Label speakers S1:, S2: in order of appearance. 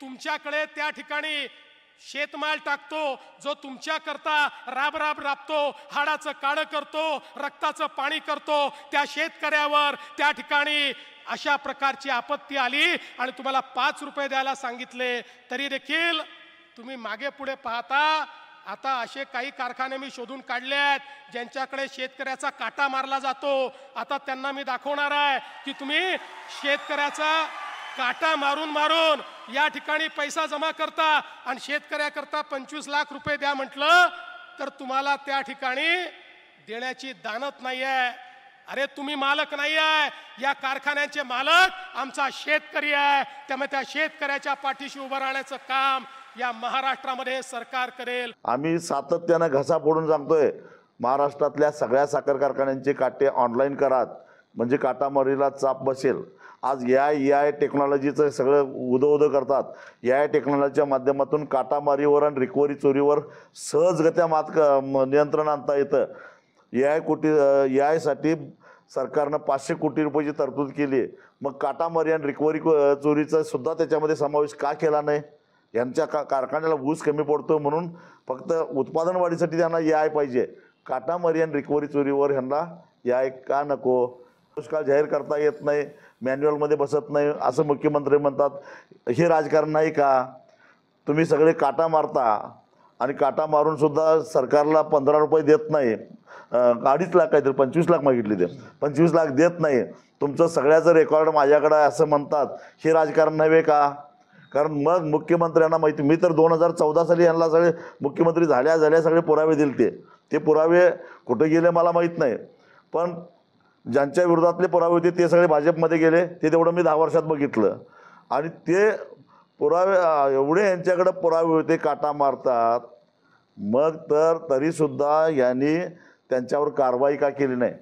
S1: तुमच्याकडे त्या ठिकाणी शेतमाल टाकतो, जो तुमच्या करता राब राब राबतो, हाडाचं काळं करतो, रक्ताचं पाणी करतो, त्या शेतकऱ्यावर त्या ठिकाणी अशा प्रकारची आपत्ती आली आणि तुम्हाला 5 रुपये द्यायला सांगितले तरी देखील तुम्ही मागे पुढे पाहता। आता असे काही कारखाने मी शोधून काढले आहेत ज्यांच्याकडे शेतकऱ्याचा काटा मारला जातो। आता त्यांना मी दाखवणार आहे की तुम्ही शेतकऱ्याचा काटा मारून मारून या ठिकाणी पैसा जमा करता आणि शेतकऱ्याकरता 25 लाख रुपये द्या म्हटलं तर तुम्हाला त्या ठिकाणी देण्याची दानत नाही आहे। अरे तुम्ही मालक नाही आहे, या कारखान्याचे मालक आमचा शेतकरी आहे। त्यामुळे त्या शेतकऱ्याच्या पाठीशी उभं राहण्याचं काम या महाराष्ट्रामध्ये सरकार करेल।
S2: आम्ही सातत्याने घसा फोडून सांगतोय महाराष्ट्रातल्या सगळ्या साखर कारखान्यांचे काटे ऑनलाईन करात, म्हणजे काटामारीला चाप बसेल। आज AI टेक्नॉलॉजीचं सगळं उदो करतात। AI टेक्नॉलॉजीच्या माध्यमातून काटामारीवर आणि रिकव्हरी चोरीवर सहजगत्या नियंत्रण आणता येतं। AI साठी सरकारनं 500 कोटी रुपयाची तरतूद केली आहे। मग काटामारी आणि रिकव्हरी चोरीचा सुद्धा त्याच्यामध्ये समावेश का केला नाही? यांच्या कारखान्याला ऊस कमी पडतो म्हणून फक्त उत्पादन वाढीसाठी त्यांना AI पाहिजे, काटामारी आणि रिकव्हरी चोरीवर ह्यांना AI का नको? दुष्काळ जाहीर करता येत नाही, मॅन्युअलमध्ये बसत नाही असं मुख्यमंत्री म्हणतात। हे राजकारण नाही का? तुम्ही सगळे काटा मारता आणि काटा मारून सुद्धा सरकारला 15 रुपये देत नाही, 2.5 लाख काहीतरी 25 लाख मागितले, ते 25 लाख देत नाही। तुमचं सगळ्याचं रेकॉर्ड माझ्याकडे आहे असं म्हणतात। हे राजकारण नव्हे का? कारण मग मुख्यमंत्र्यांना माहिती, मी तर 2014 साली यांना सगळे मुख्यमंत्री झाल्या सगळे पुरावे दिले। ते पुरावे कुठे गेले मला माहीत नाही, पण ज्यांच्या विरोधातले पुरावे होते ते सगळे भाजपमध्ये गेले। ते तेवढं मी 10 वर्षात बघितलं आणि ते पुरावे एवढे यांच्याकडे पुरावे होते काटा मारतात, मग तर तरीसुद्धा यांनी त्यांच्यावर कारवाई का केली नाही?